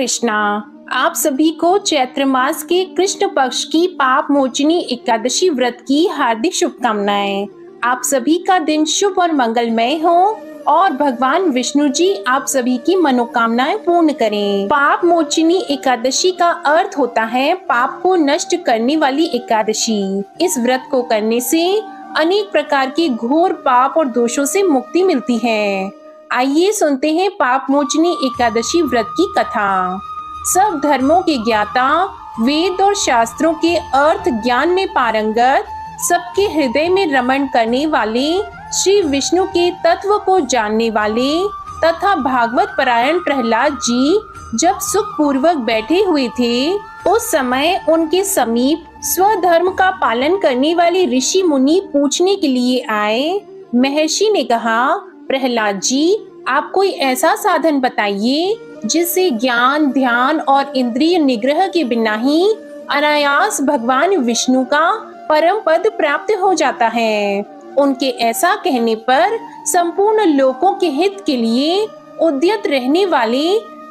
कृष्णा। आप सभी को चैत्र मास के कृष्ण पक्ष की पाप मोचनी एकादशी व्रत की हार्दिक शुभकामनाएं। आप सभी का दिन शुभ और मंगलमय हो और भगवान विष्णु जी आप सभी की मनोकामनाएं पूर्ण करें। पाप मोचनी एकादशी का अर्थ होता है पाप को नष्ट करने वाली एकादशी। इस व्रत को करने से अनेक प्रकार के घोर पाप और दोषों से मुक्ति मिलती है। आइए सुनते हैं पाप मोचनी एकादशी व्रत की कथा। सब धर्मों के ज्ञाता, वेद और शास्त्रों के अर्थ ज्ञान में पारंगत, सबके हृदय में रमण करने वाले, श्री विष्णु के तत्व को जानने वाले तथा भागवत परायण प्रहलाद जी जब सुख पूर्वक बैठे हुए थे, उस समय उनके समीप स्वधर्म का पालन करने वाले ऋषि मुनि पूछने के लिए आए। महर्षि ने कहा, प्रहलाद जी, आप कोई ऐसा साधन बताइए जिससे ज्ञान, ध्यान और इंद्रिय निग्रह के बिना ही अनायास भगवान विष्णु का परम पद प्राप्त हो जाता है। उनके ऐसा कहने पर संपूर्ण लोकों के हित के लिए उद्यत रहने वाले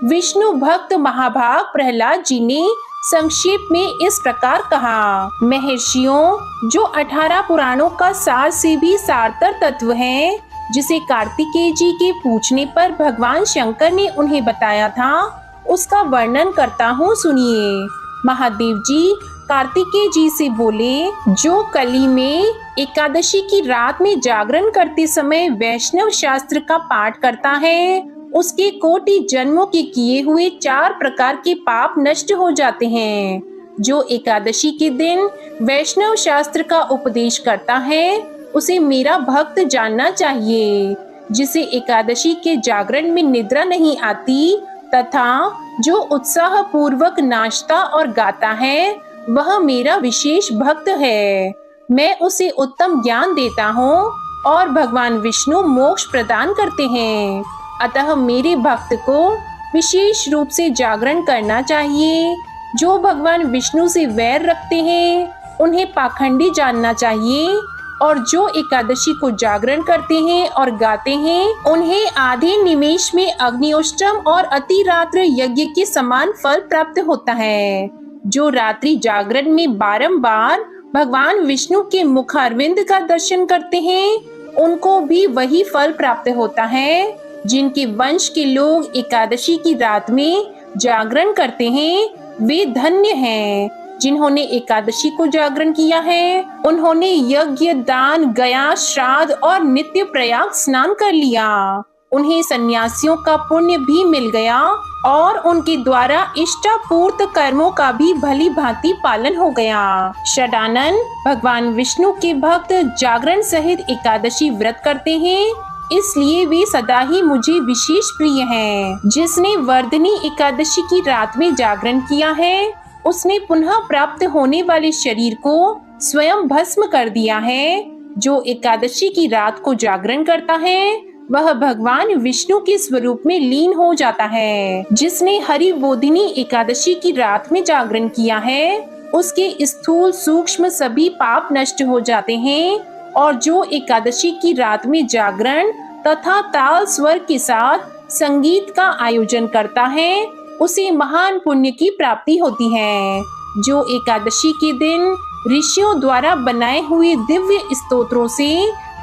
विष्णु भक्त महाभाग प्रहलाद जी ने संक्षेप में इस प्रकार कहा, महर्षियों, जो 18 पुराणों का सार से भी सारतर तत्व है, जिसे कार्तिकेय जी के पूछने पर भगवान शंकर ने उन्हें बताया था, उसका वर्णन करता हूँ, सुनिए। महादेव जी कार्तिकेय जी से बोले, जो कली में एकादशी की रात में जागरण करते समय वैष्णव शास्त्र का पाठ करता है, उसके कोटि जन्मों के किए हुए 4 प्रकार के पाप नष्ट हो जाते हैं। जो एकादशी के दिन वैष्णव शास्त्र का उपदेश करता है, उसे मेरा भक्त जानना चाहिए। जिसे एकादशी के जागरण में निद्रा नहीं आती तथा जो उत्साह पूर्वक नाचता और गाता है, वह मेरा विशेष भक्त है। मैं उसे उत्तम ज्ञान देता हूँ और भगवान विष्णु मोक्ष प्रदान करते हैं। अतः मेरे भक्त को विशेष रूप से जागरण करना चाहिए। जो भगवान विष्णु से वैर रखते हैं, उन्हें पाखंडी जानना चाहिए, और जो एकादशी को जागरण करते हैं और गाते हैं, उन्हें आधे निमेष में अग्निष्टम और अति रात्र यज्ञ के समान फल प्राप्त होता है। जो रात्रि जागरण में बारंबार भगवान विष्णु के मुखारविंद का दर्शन करते हैं, उनको भी वही फल प्राप्त होता है। जिनके वंश के लोग एकादशी की रात में जागरण करते हैं, वे धन्य हैं। जिन्होंने एकादशी को जागरण किया है, उन्होंने यज्ञ, दान, गया, श्राद्ध और नित्य प्रयाग स्नान कर लिया। उन्हें सन्यासियों का पुण्य भी मिल गया और उनके द्वारा इष्टापूर्त कर्मों का भी भली भांति पालन हो गया। षडानन, भगवान विष्णु के भक्त जागरण सहित एकादशी व्रत करते हैं, इसलिए वे सदा ही मुझे विशेष प्रिय हैं। जिसने वर्धनी एकादशी की रात में जागरण किया है, उसने पुनः प्राप्त होने वाले शरीर को स्वयं भस्म कर दिया है। जो एकादशी की रात को जागरण करता है, वह भगवान विष्णु के स्वरूप में लीन हो जाता है। जिसने हरि बोधिनी एकादशी की रात में जागरण किया है, उसके स्थूल सूक्ष्म सभी पाप नष्ट हो जाते हैं। और जो एकादशी की रात में जागरण तथा ताल स्वर के साथ संगीत का आयोजन करता है, उसे महान पुण्य की प्राप्ति होती है। जो एकादशी के दिन ऋषियों द्वारा बनाए हुए दिव्य स्तोत्रों से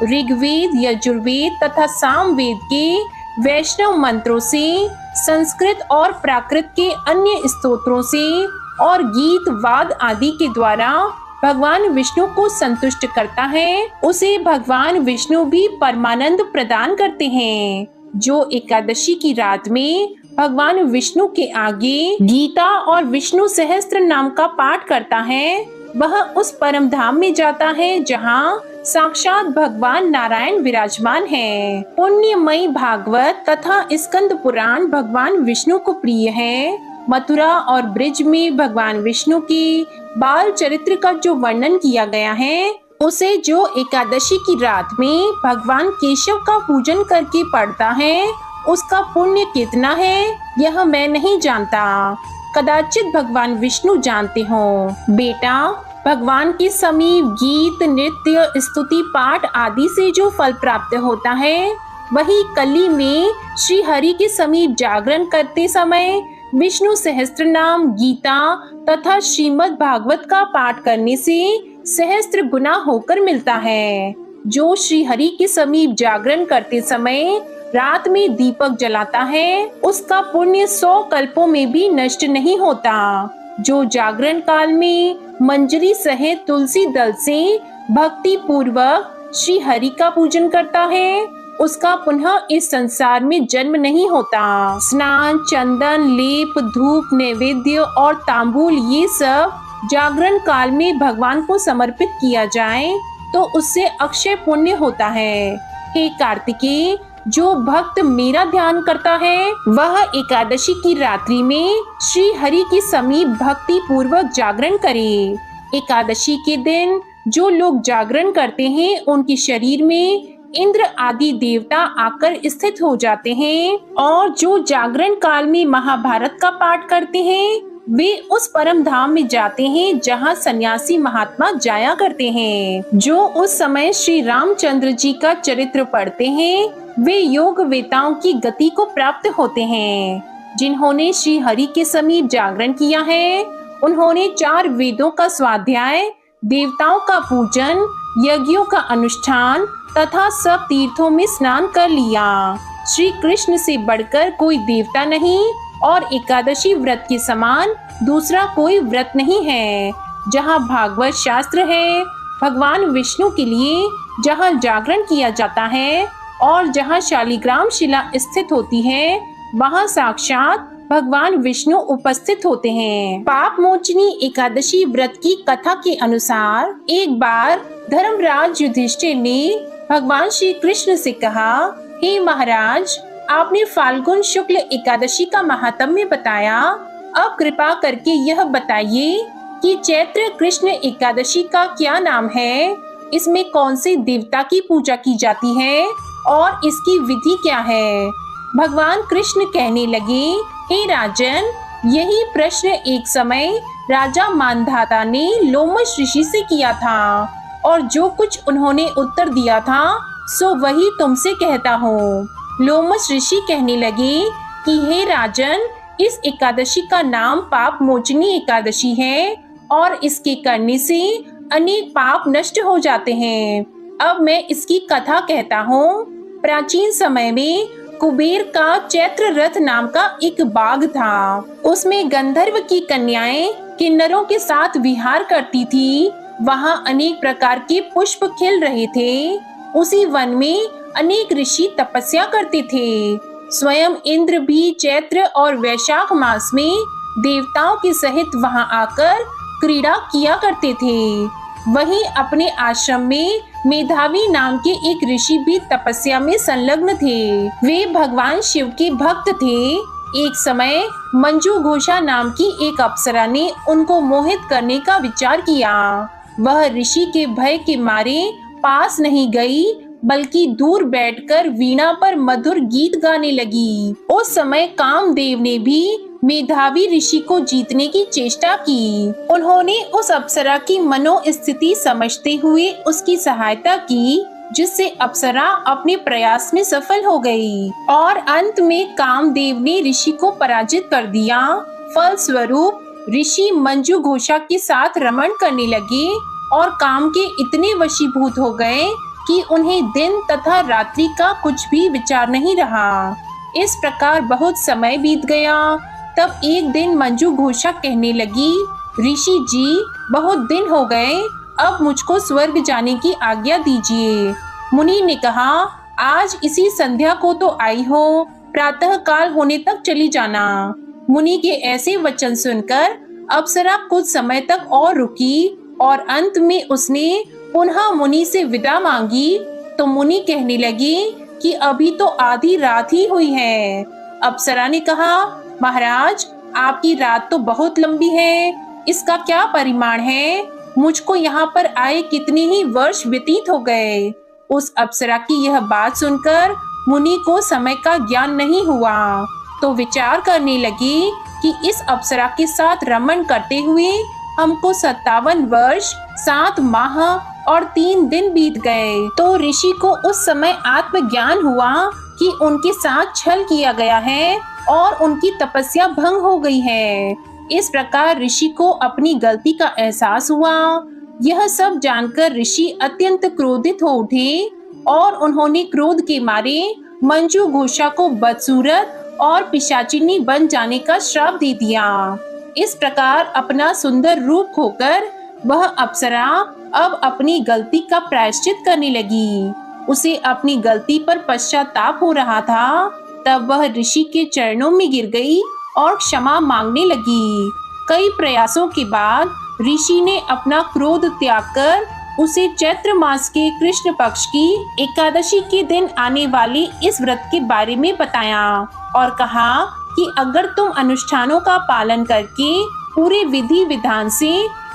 ऋग्वेद, यजुर्वेद तथा सामवेद के वैष्णव मंत्रों से, संस्कृत और प्राकृत के अन्य स्तोत्रों से और गीत वाद आदि के द्वारा भगवान विष्णु को संतुष्ट करता है, उसे भगवान विष्णु भी परमानंद प्रदान करते हैं। जो एकादशी की रात में भगवान विष्णु के आगे गीता और विष्णु सहस्त्र नाम का पाठ करता है, वह उस परम धाम में जाता है जहाँ साक्षात भगवान नारायण विराजमान है। पुण्यमयी भागवत तथा स्कंद पुराण भगवान विष्णु को प्रिय है। मथुरा और ब्रिज में भगवान विष्णु के बाल चरित्र का जो वर्णन किया गया है, उसे जो एकादशी की रात में भगवान केशव का पूजन करके पढ़ता है, उसका पुण्य कितना है, यह मैं नहीं जानता। कदाचित भगवान विष्णु जानते हो। बेटा, भगवान के समीप गीत, नृत्य, स्तुति पाठ आदि से जो फल प्राप्त होता है, वही कली में श्री हरि के समीप जागरण करते समय विष्णु सहस्त्रनाम, गीता तथा श्रीमद् भागवत का पाठ करने से सहस्त्र गुना होकर मिलता है। जो श्री हरि के समीप जागरण करते समय रात में दीपक जलाता है, उसका पुण्य 100 कल्पों में भी नष्ट नहीं होता। जो जागरण काल में मंजरी सहित तुलसी दल से भक्ति पूर्वक श्री हरि का पूजन करता है, उसका पुनः इस संसार में जन्म नहीं होता। स्नान, चंदन, लेप, धूप, नैवेद्य और तांबूल ये सब जागरण काल में भगवान को समर्पित किया जाए तो उससे अक्षय पुण्य होता है। हे कार्तिकेय, जो भक्त मेरा ध्यान करता है वह एकादशी की रात्रि में श्री हरि के समीप भक्ति पूर्वक जागरण करे। एकादशी के दिन जो लोग जागरण करते हैं उनके शरीर में इंद्र आदि देवता आकर स्थित हो जाते हैं, और जो जागरण काल में महाभारत का पाठ करते हैं वे उस परम धाम में जाते हैं जहां सन्यासी महात्मा जाया करते हैं। जो उस समय श्री रामचंद्र जी का चरित्र पढ़ते हैं वे योग वेताओं की गति को प्राप्त होते हैं। जिन्होंने श्री हरि के समीप जागरण किया है उन्होंने 4 वेदों का स्वाध्याय, देवताओं का पूजन, यज्ञों का अनुष्ठान तथा सब तीर्थों में स्नान कर लिया। श्री कृष्ण से बढ़कर कोई देवता नहीं और एकादशी व्रत के समान दूसरा कोई व्रत नहीं है। जहाँ भागवत शास्त्र है, भगवान विष्णु के लिए जहाँ जागरण किया जाता है और जहाँ शालिग्राम शिला स्थित होती है वहाँ साक्षात भगवान विष्णु उपस्थित होते हैं। पाप मोचनी एकादशी व्रत की कथा के अनुसार एक बार धर्मराज युधिष्ठिर ने भगवान श्री कृष्ण से कहा, हे महाराज, आपने फाल्गुन शुक्ल एकादशी का महात्म्य बताया, अब कृपा करके यह बताइए कि चैत्र कृष्ण एकादशी का क्या नाम है, इसमें कौन से देवता की पूजा की जाती है और इसकी विधि क्या है। भगवान कृष्ण कहने लगे, हे राजन, यही प्रश्न एक समय राजा मानधाता ने लोमश ऋषि से किया था और जो कुछ उन्होंने उत्तर दिया था सो वही तुमसे कहता हूँ। लोमश ऋषि कहने लगे कि हे राजन, इस एकादशी का नाम पाप मोचनी एकादशी है और इसके करने से अनेक पाप नष्ट हो जाते हैं। अब मैं इसकी कथा कहता हूँ। प्राचीन समय में कुबेर का चैत्र रथ नाम का एक बाग था। उसमें गंधर्व की कन्याएं किन्नरों के साथ विहार करती थी। वहाँ अनेक प्रकार के पुष्प खिल रहे थे। उसी वन में अनेक ऋषि तपस्या करते थे। स्वयं इंद्र भी चैत्र और वैशाख मास में देवताओं के सहित वहाँ आकर क्रीड़ा किया करते थे। वहीं अपने आश्रम में मेधावी नाम के एक ऋषि भी तपस्या में संलग्न थे। वे भगवान शिव के भक्त थे। एक समय मंजू घोषा नाम की एक अप्सरा ने उनको मोहित करने का विचार किया। वह ऋषि के भय के मारे पास नहीं गई बल्कि दूर बैठकर वीणा पर मधुर गीत गाने लगी। उस समय कामदेव ने भी मेधावी ऋषि को जीतने की चेष्टा की। उन्होंने उस अप्सरा की मनोस्थिति समझते हुए उसकी सहायता की, जिससे अप्सरा अपने प्रयास में सफल हो गई और अंत में कामदेव ने ऋषि को पराजित कर दिया। फलस्वरूप ऋषि मंजू घोषा के साथ रमण करने लगे और काम के इतने वशीभूत हो गए कि उन्हें दिन तथा रात्रि का कुछ भी विचार नहीं रहा। इस प्रकार बहुत समय बीत गया। तब एक दिन मंजू घोषा कहने लगी, ऋषि जी, बहुत दिन हो गए, अब मुझको स्वर्ग जाने की आज्ञा दीजिए। मुनि ने कहा, आज इसी संध्या को तो आई हो, प्रातः काल होने तक चली जाना। मुनि के ऐसे वचन सुनकर अप्सरा कुछ समय तक और रुकी और अंत में उसने पुनः मुनि से विदा मांगी तो मुनि कहने लगी कि अभी तो आधी रात ही हुई है। अप्सरा ने कहा, महाराज, आपकी रात तो बहुत लंबी है, इसका क्या परिमाण है? मुझको यहाँ पर आए कितने ही वर्ष व्यतीत हो गए। उस अप्सरा की यह बात सुनकर मुनि को समय का ज्ञान नहीं हुआ, तो विचार करने लगे कि इस अप्सरा के साथ रमण करते हुए हमको 57 वर्ष 7 माह और 3 दिन बीत गए। तो ऋषि को उस समय आत्मज्ञान हुआ कि उनके साथ छल किया गया है और उनकी तपस्या भंग हो गई है। इस प्रकार ऋषि को अपनी गलती का एहसास हुआ। यह सब जानकर ऋषि अत्यंत क्रोधित हो उठे और उन्होंने क्रोध के मारे मंजू घोषा को बदसूरत और पिशाचिनी बन जाने का श्राप दे दिया। इस प्रकार अपना सुंदर रूप खोकर वह अप्सरा अब अपनी गलती का प्रायश्चित करने लगी। उसे अपनी गलती पर पश्चाताप हो रहा था। तब वह ऋषि के चरणों में गिर गई और क्षमा मांगने लगी। कई प्रयासों के बाद ऋषि ने अपना क्रोध त्याग कर उसे चैत्र मास के कृष्ण पक्ष की एकादशी के दिन आने वाले इस व्रत के बारे में बताया और कहा कि अगर तुम अनुष्ठानों का पालन करके पूरे विधि विधान से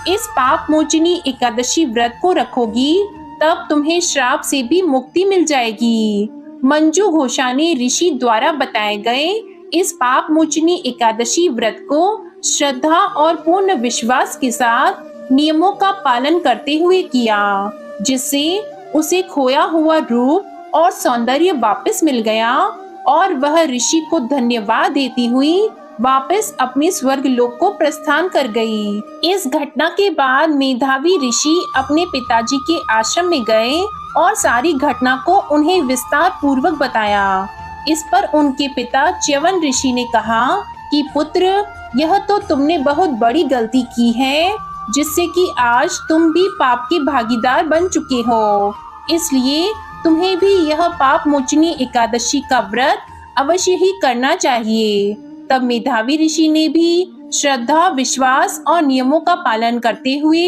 इस पाप मोचनी एकादशी व्रत को रखोगी तब तुम्हें श्राप से भी मुक्ति मिल जाएगी। मंजू घोषा ने ऋषि द्वारा बताए गए इस पाप मोचनी एकादशी व्रत को श्रद्धा और पूर्ण विश्वास के साथ नियमों का पालन करते हुए किया, जिससे उसे खोया हुआ रूप और सौंदर्य वापस मिल गया और वह ऋषि को धन्यवाद देती हुई वापस अपने स्वर्ग लोक को प्रस्थान कर गई। इस घटना के बाद मेधावी ऋषि अपने पिताजी के आश्रम में गए और सारी घटना को उन्हें विस्तार पूर्वक बताया। इस पर उनके पिता च्यवन ऋषि ने कहा कि पुत्र, यह तो तुमने बहुत बड़ी गलती की है, जिससे कि आज तुम भी पाप के भागीदार बन चुके हो। इसलिए तुम्हें भी यह पाप मोचनी एकादशी का व्रत अवश्य ही करना चाहिए। तब मेधावी ऋषि ने भी श्रद्धा, विश्वास और नियमों का पालन करते हुए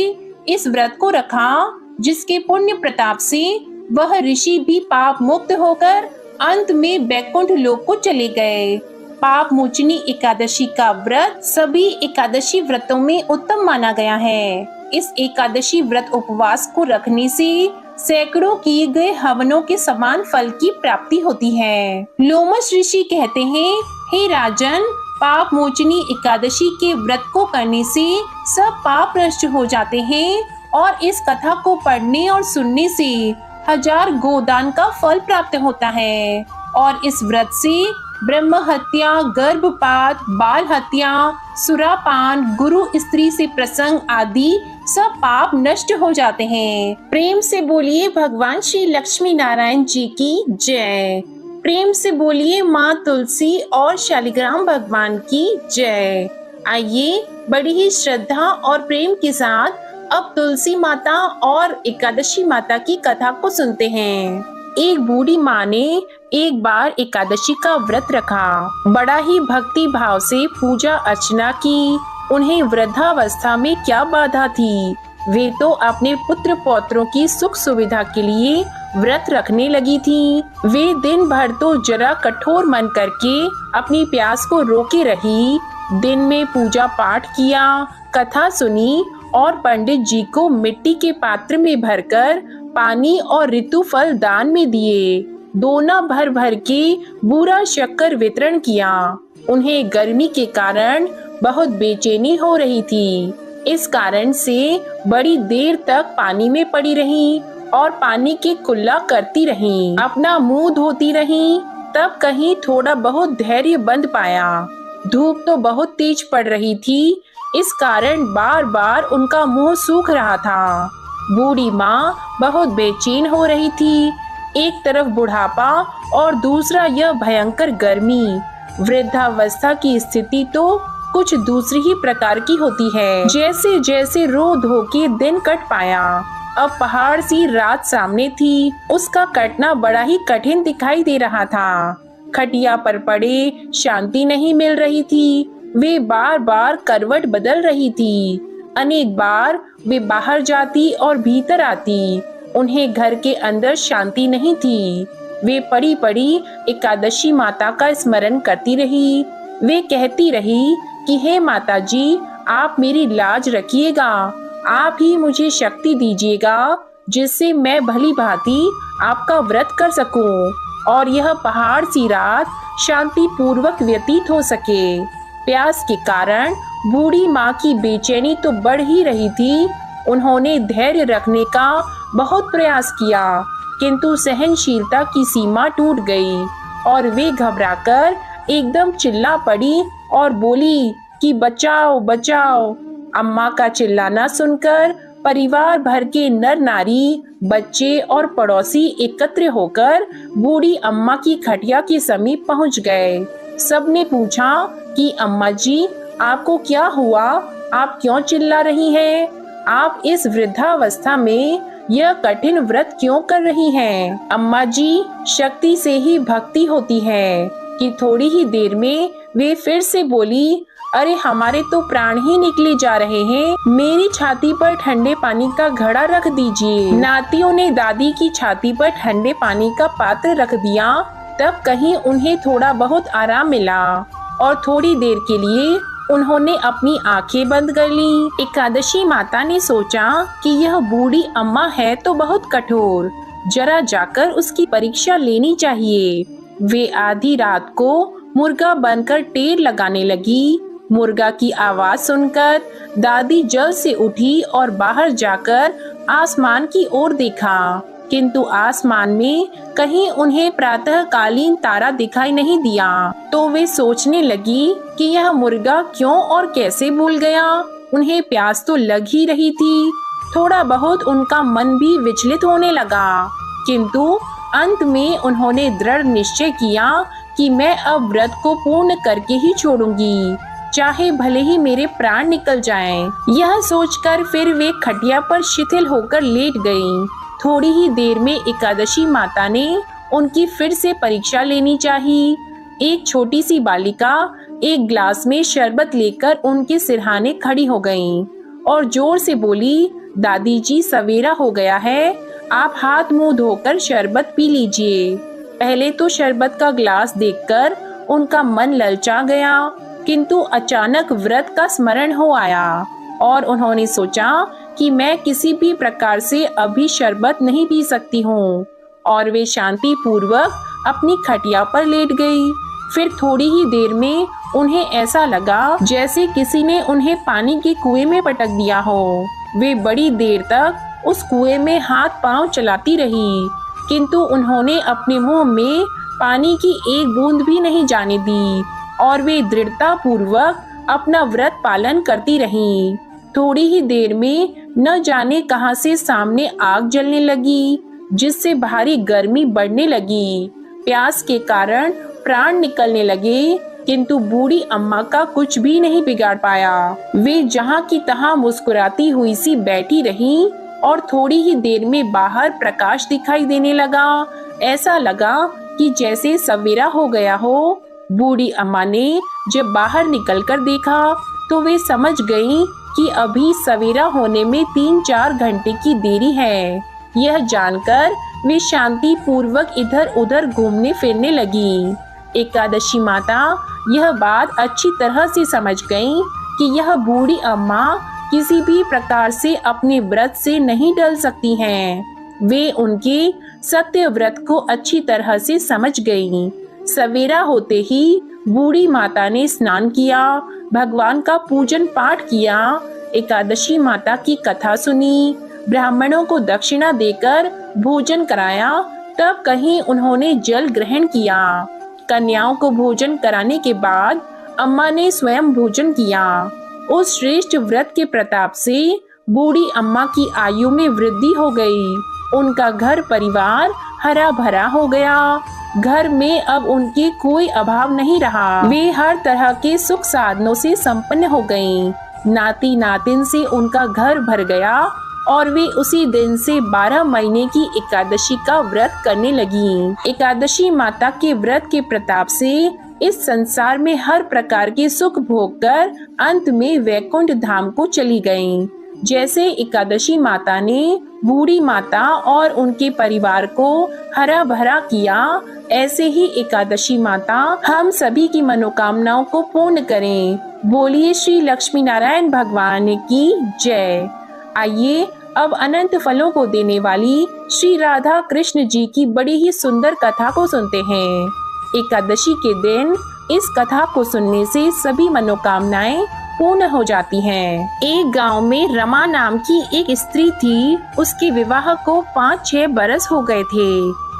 इस व्रत को रखा, जिसके पुण्य प्रताप से वह ऋषि भी पाप मुक्त होकर अंत में वैकुंठ लोक को चले गए। पाप मोचनी एकादशी का व्रत सभी एकादशी व्रतों में उत्तम माना गया है। इस एकादशी व्रत उपवास को रखने से सैकड़ों किए गए हवनों के समान फल की प्राप्ति होती है। लोमश ऋषि कहते हैं, हे राजन, पाप मोचनी एकादशी के व्रत को करने से सब पाप नष्ट हो जाते हैं और इस कथा को पढ़ने और सुनने से 1000 गोदान का फल प्राप्त होता है और इस व्रत से ब्रह्म हत्या, गर्भपात, बाल हत्या, सुरापान, गुरु स्त्री से प्रसंग आदि सब पाप नष्ट हो जाते हैं। प्रेम से बोलिए भगवान श्री लक्ष्मी नारायण जी की जय। प्रेम से बोलिए माँ तुलसी और शालिग्राम भगवान की जय। आइए बड़ी ही श्रद्धा और प्रेम के साथ अब तुलसी माता और एकादशी माता की कथा को सुनते हैं। एक बूढ़ी माँ ने एक बार एकादशी का व्रत रखा। बड़ा ही भक्ति भाव से पूजा अर्चना की। उन्हें वृद्धावस्था में क्या बाधा थी, वे तो अपने पुत्र पौत्रों की सुख सुविधा के लिए व्रत रखने लगी थी। वे दिन भर तो जरा कठोर मन करके अपनी प्यास को रोके रही। दिन में पूजा पाठ किया, कथा सुनी और पंडित जी को मिट्टी के पात्र में भरकर पानी और ऋतु फल दान में दिए। दोना भर भर के बूरा शक्कर वितरण किया। उन्हें गर्मी के कारण बहुत बेचैनी हो रही थी। इस कारण से बड़ी देर तक पानी में पड़ी रही और पानी की कुल्ला करती रही, अपना मुंह धोती रही। तब कहीं थोड़ा बहुत धैर्य बंध पाया। धूप तो बहुत तेज पड़ रही थी, इस कारण बार बार उनका मुंह सूख रहा था। बूढ़ी माँ बहुत बेचैन हो रही थी। एक तरफ बुढ़ापा और दूसरा यह भयंकर गर्मी। वृद्धावस्था की स्थिति तो कुछ दूसरी ही प्रकार की होती है। जैसे जैसे रो धो के दिन कट पाया। अब पहाड़ सी रात सामने थी। उसका कटना बड़ा ही कठिन दिखाई दे रहा था। खटिया पर पड़े शांति नहीं मिल रही थी। वे बार बार करवट बदल रही थी। अनेक बार वे बाहर जाती और भीतर आती। उन्हें घर के अंदर शांति नहीं थी। वे पड़ी पड़ी एकादशी माता का स्मरण करती रही। वे कहती रही कि हे माता जी, आप मेरी लाज रखिएगा। आप ही मुझे शक्ति दीजिएगा, जिससे मैं भली भांति आपका व्रत कर सकूं और यह पहाड़ सी रात शांति पूर्वक व्यतीत हो सके। प्यास के कारण बूढ़ी माँ की बेचैनी तो बढ़ ही रही थी। उन्होंने धैर्य रखने का बहुत प्रयास किया, किंतु सहनशीलता की सीमा टूट गई और वे घबराकर एकदम चिल्ला पड़ी और बोली कि बचाओ बचाओ। अम्मा का चिल्लाना सुनकर परिवार भर के नर नारी, बच्चे और पड़ोसी एकत्र होकर बूढ़ी अम्मा की खटिया के समीप पहुंच गए। सबने पूछा कि अम्मा जी, आपको क्या हुआ? आप क्यों चिल्ला रही हैं? आप इस वृद्धावस्था में यह कठिन व्रत क्यों कर रही हैं? अम्मा जी, शक्ति से ही भक्ति होती है। कि थोड़ी ही देर में वे फिर से बोली, अरे हमारे तो प्राण ही निकले जा रहे हैं। मेरी छाती पर ठंडे पानी का घड़ा रख दीजिए। नातियों ने दादी की छाती पर ठंडे पानी का पात्र रख दिया। तब कहीं उन्हें थोड़ा बहुत आराम मिला और थोड़ी देर के लिए उन्होंने अपनी आंखें बंद कर ली। एकादशी माता ने सोचा कि यह बूढ़ी अम्मा है तो बहुत कठोर, जरा जाकर उसकी परीक्षा लेनी चाहिए। वे आधी रात को मुर्गा बनकर टेर लगाने लगी। मुर्गा की आवाज सुनकर दादी जल्द से उठी और बाहर जाकर आसमान की ओर देखा, किंतु आसमान में कहीं उन्हें प्रातःकालीन तारा दिखाई नहीं दिया। तो वे सोचने लगी कि यह मुर्गा क्यों और कैसे भूल गया। उन्हें प्यास तो लग ही रही थी। थोड़ा बहुत उनका मन भी विचलित होने लगा, किंतु अंत में उन्होंने दृढ़ निश्चय किया कि मैं अब व्रत को पूर्ण करके ही छोड़ूंगी, चाहे भले ही मेरे प्राण निकल जाएं। यह सोचकर फिर वे खटिया पर शिथिल होकर लेट गईं। थोड़ी ही देर में एकादशी माता ने उनकी फिर से परीक्षा लेनी चाहिए। एक छोटी सी बालिका एक ग्लास में शरबत लेकर उनके सिरहाने खड़ी हो गईं और जोर से बोली, दादी जी, सवेरा हो गया है, आप हाथ मुंह धोकर शरबत पी लीजिए। पहले तो शरबत का ग्लास देखकर उनका मन ललचा गया, किंतु अचानक व्रत का स्मरण हो आया और उन्होंने सोचा कि मैं किसी भी प्रकार से अभी शरबत नहीं पी सकती हूँ, और वे शांति पूर्वक अपनी खटिया पर लेट गई। फिर थोड़ी ही देर में उन्हें ऐसा लगा जैसे किसी ने उन्हें पानी के कुएं में पटक दिया हो। वे बड़ी देर तक उस कुएं में हाथ पांव चलाती रही, किंतु उन्होंने अपने मुंह में पानी की एक बूंद भी नहीं जाने दी और वे दृढ़ता पूर्वक अपना व्रत पालन करती रहीं। थोड़ी ही देर में न जाने कहां से सामने आग जलने लगी, जिससे भारी गर्मी बढ़ने लगी। प्यास के कारण प्राण निकलने लगे, किंतु बूढ़ी अम्मा का कुछ भी नहीं बिगाड़ पाया। वे जहां की तहां मुस्कुराती हुई सी बैठी रहीं और थोड़ी ही देर में बाहर प्रकाश दिखाई देने लगा। ऐसा लगा कि जैसे सवेरा हो गया हो। बूढ़ी अम्मा ने जब बाहर निकलकर देखा तो वे समझ गईं कि अभी सवेरा होने में 3-4 घंटे की देरी है। यह जानकर वे शांति पूर्वक इधर उधर घूमने फिरने लगी। एकादशी माता यह बात अच्छी तरह से समझ गईं कि यह बूढ़ी अम्मा किसी भी प्रकार से अपने व्रत से नहीं टल सकती हैं। वे उनके सत्य व्रत को अच्छी तरह से समझ गईं। सवेरा होते ही बूढ़ी माता ने स्नान किया, भगवान का पूजन पाठ किया, एकादशी माता की कथा सुनी, ब्राह्मणों को दक्षिणा देकर भोजन कराया। तब कहीं उन्होंने जल ग्रहण किया। कन्याओं को भोजन कराने के बाद अम्मा ने स्वयं भोजन किया। उस श्रेष्ठ व्रत के प्रताप से बूढ़ी अम्मा की आयु में वृद्धि हो गई। उनका घर परिवार हरा भरा हो गया। घर में अब उनके कोई अभाव नहीं रहा। वे हर तरह के सुख साधनों से संपन्न हो गईं। नाती नातिन से उनका घर भर गया और वे उसी दिन से 12 महीने की एकादशी का व्रत करने लगीं। एकादशी माता के व्रत के प्रताप से इस संसार में हर प्रकार के सुख भोग कर अंत में वैकुंठ धाम को चली गईं। जैसे एकादशी माता ने बूढ़ी माता और उनके परिवार को हरा भरा किया, ऐसे ही एकादशी माता हम सभी की मनोकामनाओं को पूर्ण करें। बोलिए श्री लक्ष्मी नारायण भगवान की जय। आइए अब अनंत फलों को देने वाली श्री राधा कृष्ण जी की बड़ी ही सुंदर कथा को सुनते हैं। एकादशी के दिन इस कथा को सुनने से सभी मनोकामनाएं पूर्ण हो जाती हैं। एक गांव में रमा नाम की एक स्त्री थी। उसके विवाह को 5-6 बरस हो गए थे,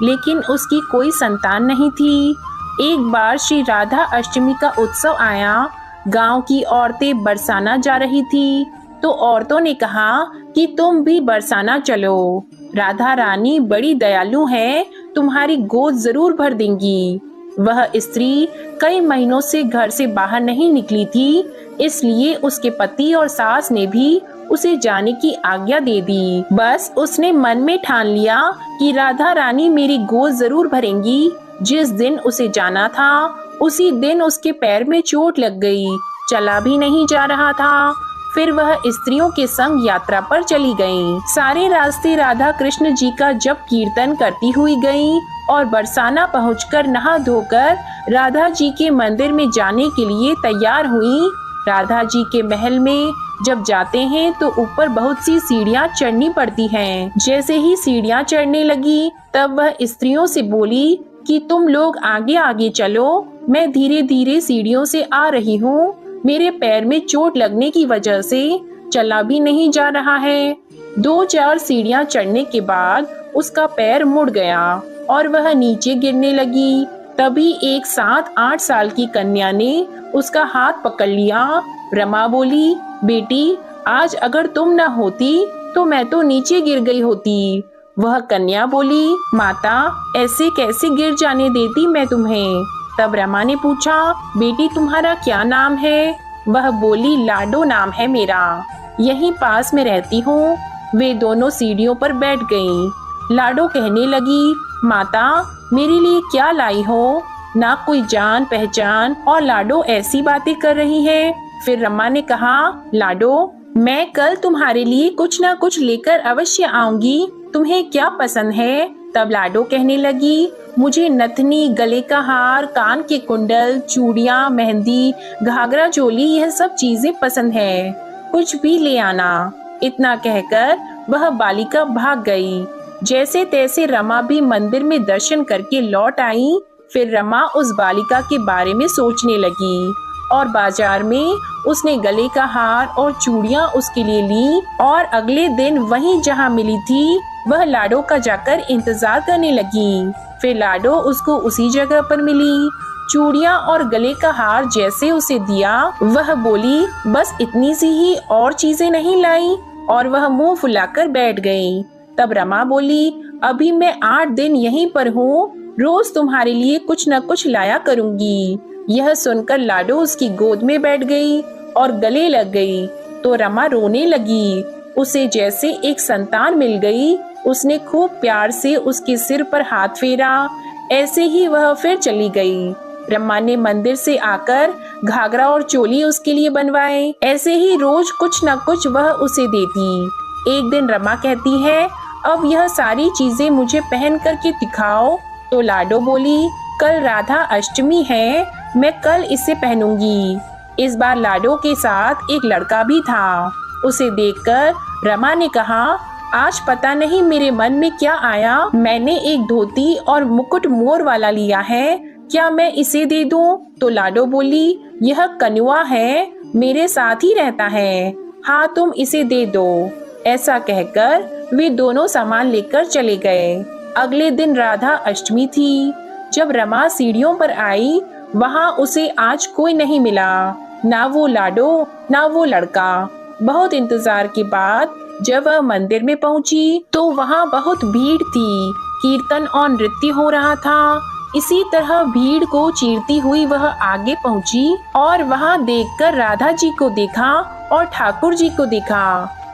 लेकिन उसकी कोई संतान नहीं थी। एक बार श्री राधा अष्टमी का उत्सव आया। गांव की औरतें बरसाना जा रही थी, तो औरतों ने कहा कि तुम भी बरसाना चलो। राधा रानी बड़ी दयालु है, तुम्हारी गोद जरूर भर देंगी। वह स्त्री कई महीनों से घर से बाहर नहीं निकली थी, इसलिए उसके पति और सास ने भी उसे जाने की आज्ञा दे दी। बस उसने मन में ठान लिया कि राधा रानी मेरी गोद जरूर भरेंगी। जिस दिन उसे जाना था, उसी दिन उसके पैर में चोट लग गई, चला भी नहीं जा रहा था। फिर वह स्त्रियों के संग यात्रा पर चली गईं। सारे रास्ते राधा कृष्ण जी का जप कीर्तन करती हुई गईं और बरसाना पहुंचकर नहा धोकर राधा जी के मंदिर में जाने के लिए तैयार हुई। राधा जी के महल में जब जाते हैं तो ऊपर बहुत सी सीढ़ियां चढ़नी पड़ती हैं। जैसे ही सीढ़ियां चढ़ने लगी, तब वह स्त्रियों से बोली कि तुम लोग आगे आगे चलो, मैं धीरे धीरे सीढ़ियों से आ रही हूँ। मेरे पैर में चोट लगने की वजह से चला भी नहीं जा रहा है। 2-4 सीढ़ियां चढ़ने के बाद उसका पैर मुड़ गया और वह नीचे गिरने लगी। तभी एक 7-8 साल की कन्या ने उसका हाथ पकड़ लिया। रमा बोली, बेटी, आज अगर तुम न होती तो मैं तो नीचे गिर गई होती। वह कन्या बोली, माता, ऐसे कैसे गिर जाने देती मैं तुम्हें। तब रमा ने पूछा, बेटी तुम्हारा क्या नाम है। वह बोली, लाडो नाम है मेरा, यहीं पास में रहती हूँ। वे दोनों सीढ़ियों पर बैठ गईं। लाडो कहने लगी, माता, मेरे लिए क्या लाई हो। ना कोई जान पहचान और लाडो ऐसी बातें कर रही है। फिर रमा ने कहा, लाडो, मैं कल तुम्हारे लिए कुछ ना कुछ लेकर अवश्य आऊंगी, तुम्हें क्या पसंद है। तब लाडो कहने लगी, मुझे नथनी, गले का हार, कान के कुंडल, चूड़ियां, मेहंदी, घाघरा चोली, यह सब चीजें पसंद है, कुछ भी ले आना। इतना कहकर वह बालिका भाग गई। जैसे तैसे रमा भी मंदिर में दर्शन करके लौट आई। फिर रमा उस बालिका के बारे में सोचने लगी और बाजार में उसने गले का हार और चूड़ियां उसके लिए ली और अगले दिन वहीं जहां मिली थी वह लाडो का जाकर इंतजार करने लगी। फिर लाडो उसको उसी जगह पर मिली। चूड़ियां और गले का हार जैसे उसे दिया, वह बोली, बस इतनी सी ही, और चीजें नहीं लाई। और वह मुंह फुलाकर बैठ गई। तब रमा बोली, अभी मैं 8 दिन यहीं पर हूँ, रोज तुम्हारे लिए कुछ न कुछ लाया करूंगी। यह सुनकर लाडो उसकी गोद में बैठ गई और गले लग गई। तो रमा रोने लगी। उसे जैसे एक संतान मिल गई। उसने खूब प्यार से उसके सिर पर हाथ फेरा। ऐसे ही वह फिर चली गई। रमा ने मंदिर से आकर घाघरा और चोली उसके लिए बनवाए। ऐसे ही रोज कुछ न कुछ वह उसे देती। एक दिन रमा कहती है, अब यह सारी चीजें मुझे पहन करके दिखाओ। तो लाडो बोली, कल राधा अष्टमी है, मैं कल इसे पहनूंगी। इस बार लाडो के साथ एक लड़का भी था। उसे देखकर रमा ने कहा, आज पता नहीं मेरे मन में क्या आया, मैंने एक धोती और मुकुट मोर वाला लिया है, क्या मैं इसे दे दूं? तो लाडो बोली, यह कनुआ है, मेरे साथ ही रहता है, हाँ तुम इसे दे दो। ऐसा कहकर वे दोनों सामान लेकर चले गए। अगले दिन राधा अष्टमी थी। जब रमा सीढ़ियों पर आई, वहाँ उसे आज कोई नहीं मिला, ना वो लाडो ना वो लड़का। बहुत इंतजार के बाद जब वह मंदिर में पहुंची तो वहाँ बहुत भीड़ थी। कीर्तन और नृत्य हो रहा था। इसी तरह भीड़ को चीरती हुई वह आगे पहुंची और वहाँ देखकर राधा जी को देखा और ठाकुर जी को देखा।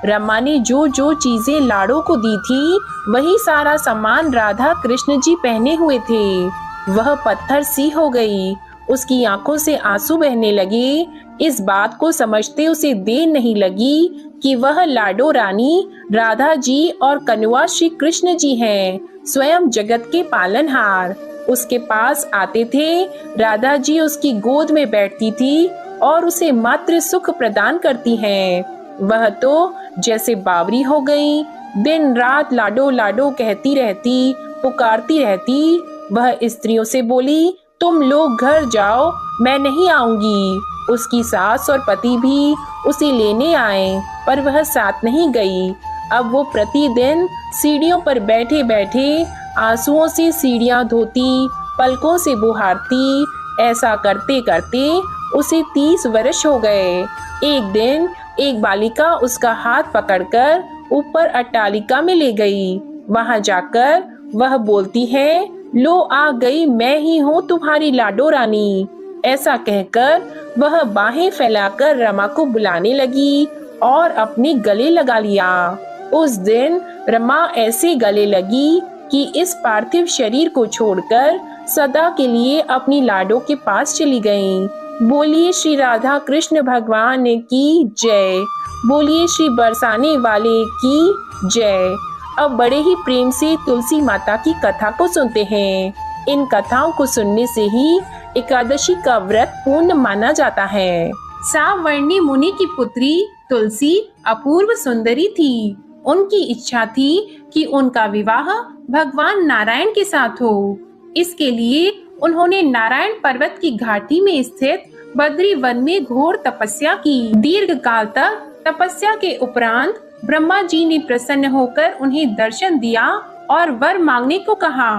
रमा ने जो जो चीजें लाडो को दी थी, वही सारा सामान राधा कृष्ण जी पहने हुए थे। वह पत्थर सी हो गई। उसकी आंखों से आंसू बहने लगे। इस बात को समझते उसे देर नहीं लगी कि वह लाडो रानी, राधा जी और कनुआ श्री कृष्ण जी हैं, स्वयं जगत के पालनहार। उसके पास आते थे, राधा जी उसकी गोद में बैठती थी और उसे मातृ सुख प्रदान करती हैं। वह तो जैसे बावरी हो गई, दिन रात लाडो लाडो कहती रहती, पुकारती रहती। वह स्त्रियों से बोली, तुम लोग घर जाओ, मैं नहीं आऊंगी। उसकी सास और पति भी उसे लेने आए, पर वह साथ नहीं गई। अब वो प्रतिदिन सीढ़ियों पर बैठे बैठे आंसुओं से सीढ़ियां धोती पलकों से बुहारती। ऐसा करते करते उसे 30 वर्ष हो गए। एक दिन एक बालिका उसका हाथ पकड़कर ऊपर अट्टालिका में ले गई। वहां जाकर वह बोलती है, लो आ गई, मैं ही हूँ तुम्हारी लाडो रानी। ऐसा कहकर वह बाहें फैलाकर रमा को बुलाने लगी और अपने गले लगा लिया। उस दिन रमा ऐसे गले लगी कि इस पार्थिव शरीर को छोड़कर सदा के लिए अपनी लाडो के पास चली गईं। बोलिए श्री राधा कृष्ण भगवान की जय। बोलिए श्री बरसाने वाले की जय। अब बड़े ही प्रेम से तुलसी माता की कथा को सुनते हैं। इन कथाओं को सुनने से ही एकादशी का व्रत पूर्ण माना जाता है। सावर्णी मुनि की पुत्री तुलसी अपूर्व सुंदरी थी। उनकी इच्छा थी कि उनका विवाह भगवान नारायण के साथ हो। इसके लिए उन्होंने नारायण पर्वत की घाटी में स्थित बद्री वन में घोर तपस्या की। दीर्घ काल तक तपस्या के उपरांत ब्रह्मा जी ने प्रसन्न होकर उन्हें दर्शन दिया और वर मांगने को कहा।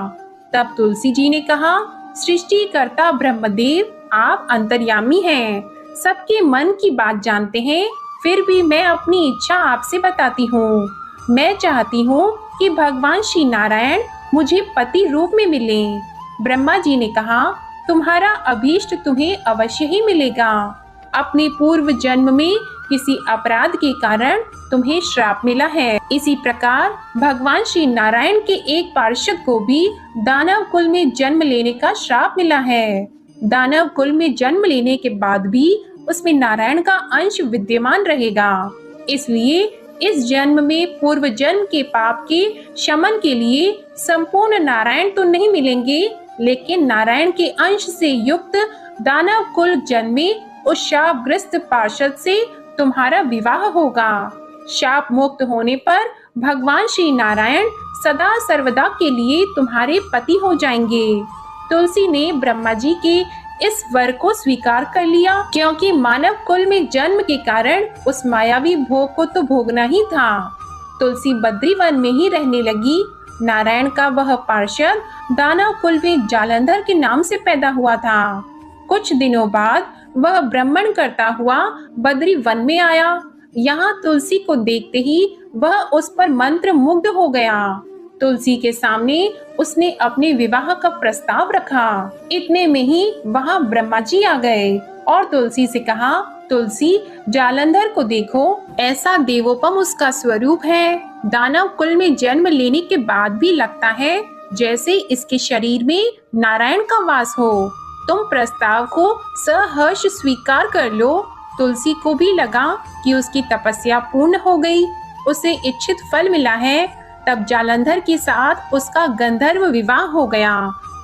तब तुलसी जी ने कहा, सृष्टिकर्ता ब्रह्मदेव, आप अंतर्यामी हैं, सबके मन की बात जानते हैं, फिर भी मैं अपनी इच्छा आपसे बताती हूँ। मैं चाहती हूँ कि भगवान श्री नारायण मुझे पति रूप में मिले। ब्रह्मा जी ने कहा, तुम्हारा अभीष्ट तुम्हें अवश्य ही मिलेगा। अपने पूर्व जन्म में किसी अपराध के कारण तुम्हें श्राप मिला है। इसी प्रकार भगवान श्री नारायण के एक पार्षद को भी दानव कुल में जन्म लेने का श्राप मिला है। दानव कुल में जन्म लेने के बाद भी उसमें नारायण का अंश विद्यमान रहेगा। इसलिए इस जन्म में पूर्व जन्म के पाप के शमन के लिए संपूर्ण नारायण तो नहीं मिलेंगे, लेकिन नारायण के अंश से युक्त दानव कुल जन्मे उस शापग्रस्त पार्षद से तुम्हारा विवाह होगा। शाप मुक्त होने पर भगवान श्री नारायण सदा सर्वदा के लिए तुम्हारे पति हो जाएंगे। तुलसी ने ब्रह्मा जी के इस वर को स्वीकार कर लिया, क्योंकि मानव कुल में जन्म के कारण उस मायावी भोग को तो भोगना ही था। तुलसी बद्री वन में ही रहने लगी। नारायण का वह पार्षद दानव कुल में जालंधर के नाम से पैदा हुआ था। कुछ दिनों बाद वह भ्रमण करता हुआ बद्री वन में आया। यहाँ तुलसी को देखते ही वह उस पर मंत्र मुग्ध हो गया। तुलसी के सामने उसने अपने विवाह का प्रस्ताव रखा। इतने में ही वहाँ ब्रह्मा जी आ गए और तुलसी से कहा, तुलसी, जालंधर को देखो, ऐसा देवोपम उसका स्वरूप है। दानव कुल में जन्म लेने के बाद भी लगता है जैसे इसके शरीर में नारायण का वास हो। तुम प्रस्ताव को सहर्ष स्वीकार कर लो। तुलसी को भी लगा कि उसकी तपस्या पूर्ण हो गई, उसे इच्छित फल मिला है। तब जालंधर के साथ उसका गंधर्व विवाह हो गया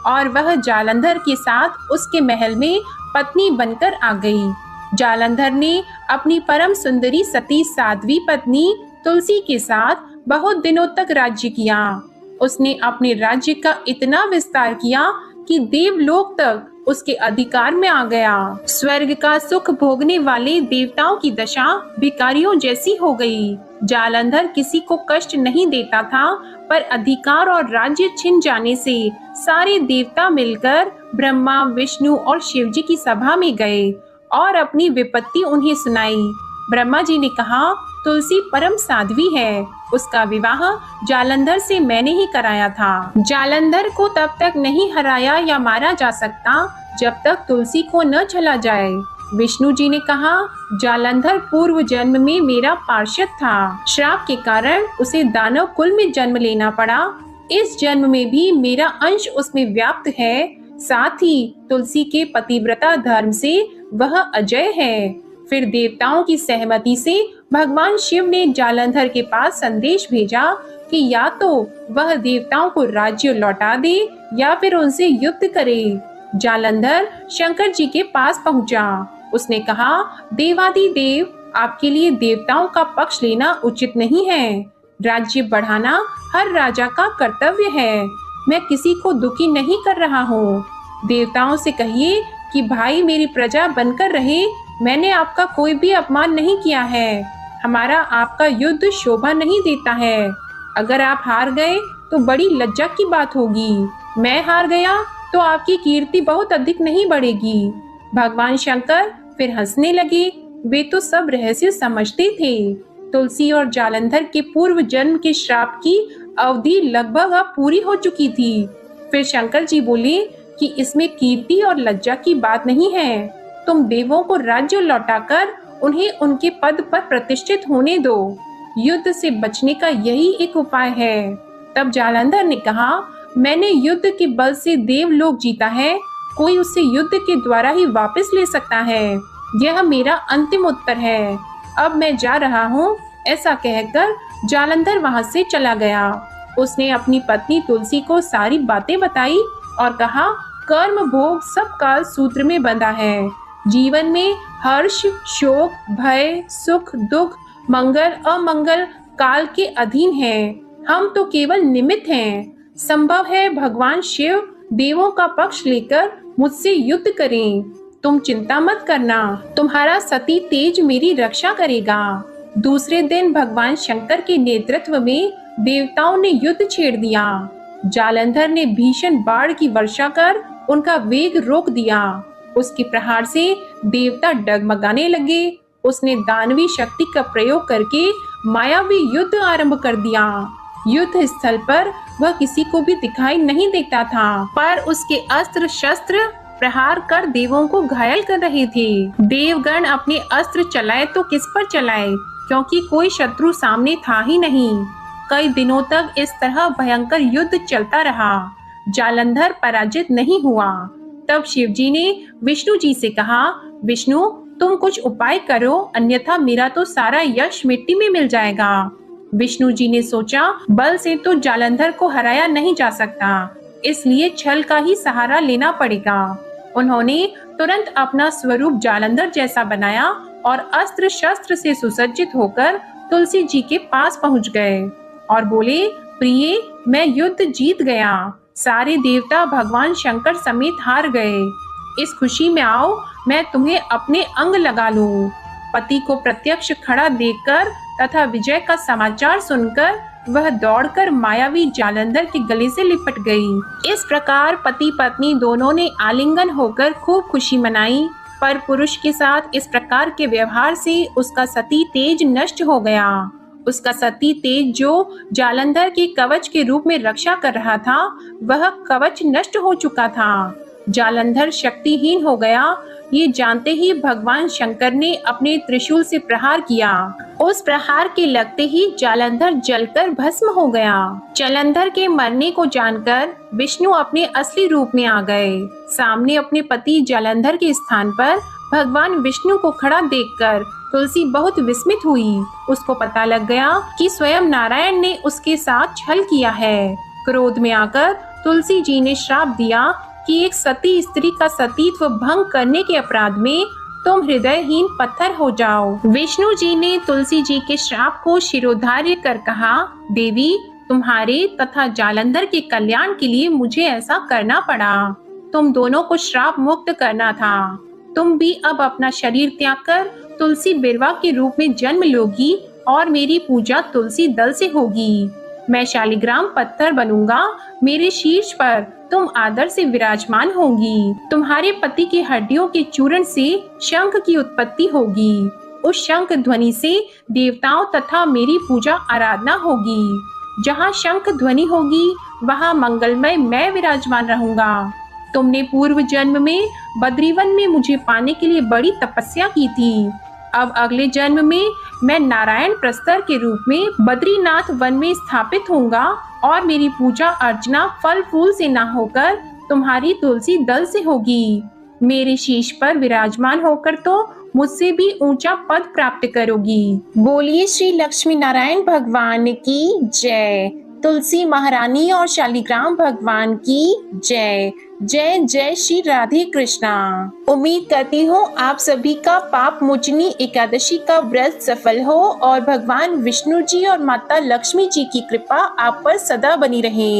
और वह जालंधर के साथ उसके महल में पत्नी बनकर आ गई। जालंधर ने अपनी परम सुंदरी सती साध्वी पत्नी तुलसी के साथ बहुत दिनों तक राज्य किया। उसने अपने राज्य का इतना विस्तार किया कि देवलोक तक उसके अधिकार में आ गया। स्वर्ग का सुख भोगने वाले देवताओं की दशा भिखारियों जैसी हो गई। जालंधर किसी को कष्ट नहीं देता था, पर अधिकार और राज्य छिन जाने से सारे देवता मिलकर ब्रह्मा, विष्णु और शिव जी की सभा में गए और अपनी विपत्ति उन्हें सुनाई। ब्रह्मा जी ने कहा, तुलसी परम साध्वी है, उसका विवाह जालंधर से मैंने ही कराया था। जालंधर को तब तक नहीं हराया या मारा जा सकता जब तक तुलसी को न चला जाए। विष्णु जी ने कहा, जालंधर पूर्व जन्म में मेरा पार्षद था। श्राप के कारण उसे दानव कुल में जन्म लेना पड़ा। इस जन्म में भी मेरा अंश उसमें व्याप्त है। साथ ही तुलसी के पतिव्रता धर्म से वह अजय है। फिर देवताओं की सहमति से भगवान शिव ने जालंधर के पास संदेश भेजा कि या तो वह देवताओं को राज्य लौटा दे या फिर उनसे युद्ध करे। जालंधर शंकर जी के पास पहुंचा। उसने कहा, देवादिदेव, आपके लिए देवताओं का पक्ष लेना उचित नहीं है। राज्य बढ़ाना हर राजा का कर्तव्य है। मैं किसी को दुखी नहीं कर रहा हूँ। देवताओं से कहिए कि भाई मेरी प्रजा बनकर रहे। मैंने आपका कोई भी अपमान नहीं किया है। हमारा आपका युद्ध शोभा नहीं देता है। अगर आप हार गए तो बड़ी लज्जा की बात होगी। मैं हार गया तो आपकी कीर्ति बहुत अधिक नहीं बढ़ेगी। भगवान शंकर फिर हंसने लगे। वे तो सब रहस्य समझते थे। तुलसी और जालंधर के पूर्व जन्म के श्राप की अवधि लगभग अब पूरी हो चुकी थी। फिर शंकर जी बोले कि इसमें कीर्ति और लज्जा की बात नहीं है। तुम देवों को राज्य लौटाकर उन्हें उनके पद पर प्रतिष्ठित होने दो। युद्ध से बचने का यही एक उपाय है। तब जालंधर ने कहा, मैंने युद्ध के बल से देवलोक जीता है, कोई उसे युद्ध के द्वारा ही वापस ले सकता है। यह मेरा अंतिम उत्तर है। अब मैं जा रहा हूँ। ऐसा कहकर जालंधर वहां से चला गया। उसने अपनी पत्नी तुलसी को सारी बातें बताई और कहा, कर्म भोग सब काल सूत्र में बंधा है। जीवन में हर्ष, शोक, भय, सुख, दुख, मंगल, अमंगल काल के अधीन है। हम तो केवल निमित्त हैं। संभव है भगवान शिव देवों का पक्ष लेकर मुझसे युद्ध करें। तुम चिंता मत करना, तुम्हारा सती तेज मेरी रक्षा करेगा। दूसरे दिन भगवान शंकर के नेतृत्व में देवताओं ने युद्ध छेड़ दिया। जालंधर ने भीषण बाढ़ की वर्षा कर उनका वेग रोक दिया। उसके प्रहार से देवता डगमगाने लगे। उसने दानवी शक्ति का प्रयोग करके मायावी युद्ध आरंभ कर दिया। युद्ध स्थल पर वह किसी को भी दिखाई नहीं देता था, पर उसके अस्त्र शस्त्र प्रहार कर देवों को घायल कर रहे थे। देवगण अपने अस्त्र चलाए तो किस पर चलाए, क्योंकि कोई शत्रु सामने था ही नहीं। कई दिनों तक इस तरह भयंकर युद्ध चलता रहा। जालंधर पराजित नहीं हुआ। तब शिवजी ने विष्णु जी से कहा, विष्णु तुम कुछ उपाय करो, अन्यथा मेरा तो सारा यश मिट्टी में मिल जाएगा। विष्णु जी ने सोचा, बल से तो जालंधर को हराया नहीं जा सकता, इसलिए छल का ही सहारा लेना पड़ेगा। उन्होंने तुरंत अपना स्वरूप जालंधर जैसा बनाया और अस्त्र शस्त्र से सुसज्जित होकर तुलसी जी के पास पहुंच गए और बोले, प्रिय, मैं युद्ध जीत गया। सारे देवता भगवान शंकर समेत हार गए। इस खुशी में आओ, मैं तुम्हें अपने अंग लगा लूं। पति को प्रत्यक्ष खड़ा देखकर तथा विजय का समाचार सुनकर वह दौड़कर मायावी जालंधर के गले से लिपट गई। इस प्रकार पति पत्नी दोनों ने आलिंगन होकर खूब खुशी मनाई। पर पुरुष के साथ इस प्रकार के व्यवहार से उसका सती तेज नष्ट हो गया। उसका सती तेज जो जालंधर के कवच के रूप में रक्षा कर रहा था, वह कवच नष्ट हो चुका था। जालंधर शक्तिहीन हो गया। ये जानते ही भगवान शंकर ने अपने त्रिशूल से प्रहार किया। उस प्रहार के लगते ही जालंधर जलकर भस्म हो गया। जालंधर के मरने को जानकर विष्णु अपने असली रूप में आ गए। सामने अपने पति जालंधर के स्थान पर भगवान विष्णु को खड़ा देखकर तुलसी बहुत विस्मित हुई। उसको पता लग गया कि स्वयं नारायण ने उसके साथ छल किया है। क्रोध में आकर तुलसी जी ने श्राप दिया कि एक सती स्त्री का सतीत्व भंग करने के अपराध में तुम हृदयहीन पत्थर हो जाओ। विष्णु जी ने तुलसी जी के श्राप को शिरोधार्य कर कहा, देवी, तुम्हारे तथा जालंधर के कल्याण के लिए मुझे ऐसा करना पड़ा। तुम दोनों को श्राप मुक्त करना था। तुम भी अब अपना शरीर त्याग कर तुलसी बिरवा के रूप में जन्म लोगी और मेरी पूजा तुलसी दल से होगी। मैं शालिग्राम पत्थर बनूंगा। मेरे शीर्ष पर तुम आदर से विराजमान होंगी। तुम्हारे पति की हड्डियों के चूर्ण से शंख की उत्पत्ति होगी। उस शंख ध्वनि से देवताओं तथा मेरी पूजा आराधना होगी। जहाँ शंख ध्वनि होगी वहाँ मंगलमय मैं विराजमान रहूंगा। तुमने पूर्व जन्म में बद्रीवन में मुझे पाने के लिए बड़ी तपस्या की थी। अब अगले जन्म में मैं नारायण प्रस्तर के रूप में बद्रीनाथ वन में स्थापित होऊंगा और मेरी पूजा अर्चना फल फूल से ना होकर तुम्हारी तुलसी दल से होगी। मेरे शीश पर विराजमान होकर तो मुझसे भी ऊंचा पद प्राप्त करोगी। बोलिए श्री लक्ष्मी नारायण भगवान की जय। तुलसी महारानी और शालिग्राम भगवान की जय। जय जय श्री राधे कृष्णा। उम्मीद करती हूँ आप सभी का पाप मोचनी एकादशी का व्रत सफल हो और भगवान विष्णु जी और माता लक्ष्मी जी की कृपा आप पर सदा बनी रहे।